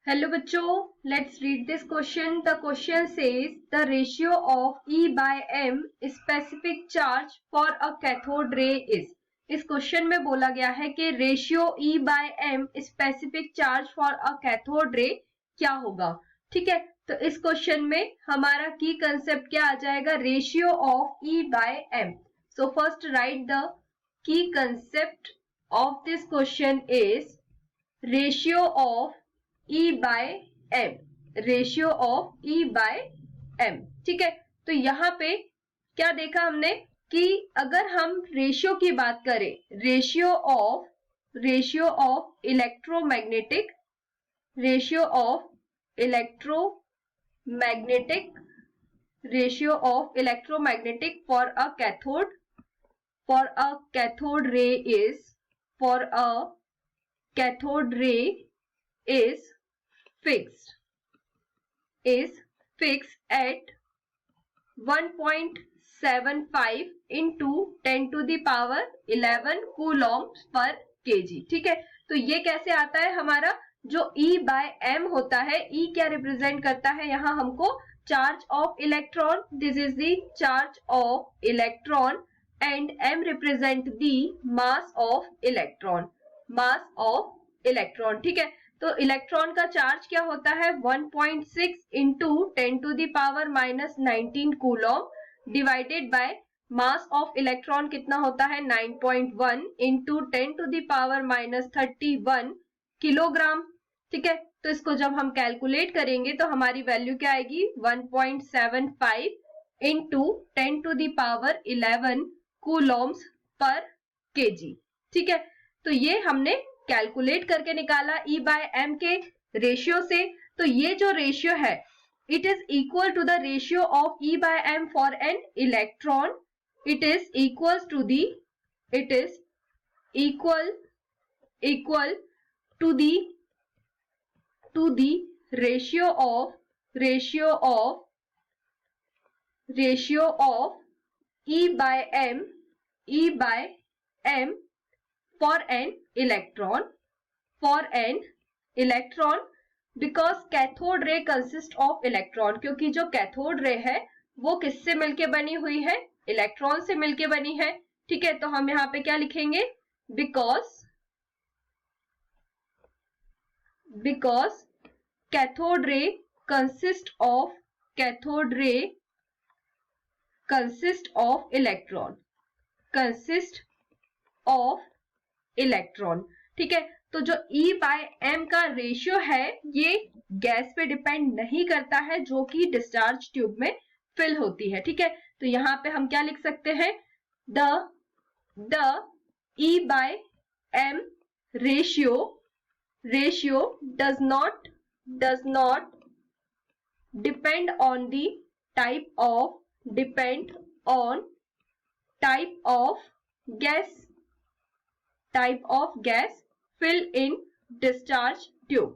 Hello बच्चों, let's read this question. The question says the ratio of E by M specific charge for a cathode ray is. इस question में बोला गया है कि ratio E by M specific charge for a cathode रे क्या होगा. ठीक है, तो इस क्वेश्चन में हमारा की कंसेप्ट क्या आ जाएगा, ratio of E by M. So first right the key concept of this question is ratio of E by M, ratio of E by M. ठीक है, तो यहाँ पे क्या देखा हमने कि अगर हम रेशियो की बात करें, ratio of electromagnetic for a cathode रे is fixed at 1.75 into 10 to the power 11 coulombs per kg. ठीक है, तो ये कैसे आता है, हमारा जो E by M होता है, E क्या रिप्रेजेंट करता है, यहाँ हमको charge of electron, this is the charge of electron, and M represent the mass of electron. ठीक है, तो इलेक्ट्रॉन का चार्ज क्या होता है, 1.6 into 10 to the power -19 coulomb divided by mass of electron कितना होता है, 9.1 into 10 to the power -31 kilogram. ठीक है, तो इसको जब हम कैलकुलेट करेंगे तो हमारी वैल्यू क्या आएगी, 1.75 into 10 to the power 11 coulombs पर केजी. ठीक है, तो ये हमने कैलकुलेट करके निकाला E by M के रेशियो से. तो ये जो रेशियो है, it is equal to the ratio of E by M for an electron. It is equal to the ratio of E by M for an electron because cathode ray consist of electron. क्योंकि जो cathode ray है वो किससे मिलके बनी हुई है, electron से मिलके बनी है. ठीक है, तो हम यहाँ पे क्या लिखेंगे, because cathode ray consist of electron. ठीक है, तो जो E by M का रेशियो है ये गैस पे डिपेंड नहीं करता है जो कि डिस्चार्ज ट्यूब में फिल होती है. ठीक है, तो यहाँ पे हम क्या लिख सकते हैं, the E by M ratio does not depend on the type of gas fill in discharge tube.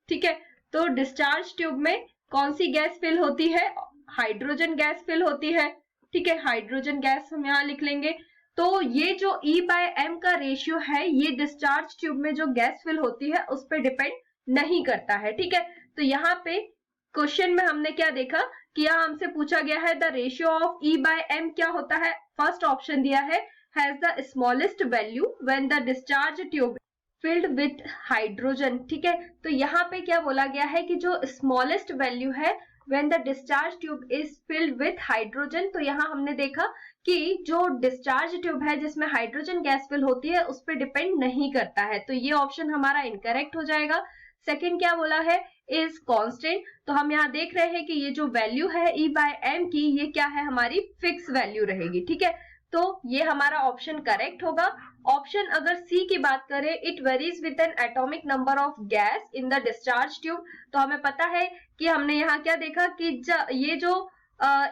ठीक है, तो डिस्चार्ज ट्यूब में कौन सी गैस फिल होती है, हाइड्रोजन गैस फिल होती है. ठीक है, हाइड्रोजन गैस हम यहाँ लिख लेंगे. तो ये जो E by M का रेशियो है ये डिस्चार्ज ट्यूब में जो गैस फिल होती है उस पर डिपेंड नहीं करता है. ठीक है, तो यहाँ पे क्वेश्चन में हमने क्या देखा कि यहाँ हमसे पूछा गया है the ratio of E by M क्या होता है. फर्स्ट ऑप्शन दिया है has the smallest value when the discharge tube filled with hydrogen. ठीक है, तो यहाँ पे क्या बोला गया है कि जो स्मॉलेस्ट वैल्यू है when the discharge tube is filled with hydrogen. तो यहाँ हमने देखा कि जो डिस्चार्ज ट्यूब है जिसमें हाइड्रोजन गैस फिल होती है उस पर डिपेंड नहीं करता है, तो ये ऑप्शन हमारा इनकरेक्ट हो जाएगा. सेकेंड क्या बोला है, इज कांस्टेंट. तो हम यहाँ देख रहे हैं कि ये जो वैल्यू है E by M की ये क्या है, हमारी फिक्स वैल्यू रहेगी. ठीक है, तो ये हमारा ऑप्शन करेक्ट होगा. ऑप्शन अगर सी की बात करें, it varies with N atomic number of gas in the discharge tube. तो हमें पता है कि हमने यहाँ क्या देखा कि ये जो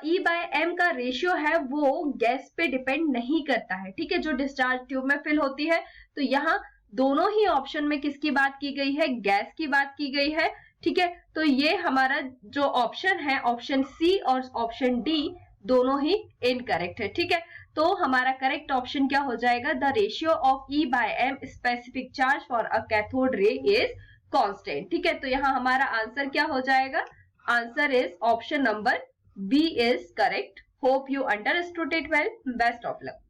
E by M का रेशियो है वो गैस पे डिपेंड नहीं करता है. ठीक है, जो डिस्चार्ज ट्यूब में फिल होती है. तो यहाँ दोनों ही ऑप्शन में किसकी बात की गई है, गैस की बात की गई है. ठीक है, तो ये हमारा जो ऑप्शन है, ऑप्शन सी और ऑप्शन डी दोनों ही इनकरेक्ट है. ठीक है, तो हमारा करेक्ट ऑप्शन क्या हो जाएगा, the ratio of E by M specific charge for a cathode ray is constant. ठीक है, तो यहाँ हमारा आंसर क्या हो जाएगा, answer is option number B is correct. Hope you understood it well. Best of luck.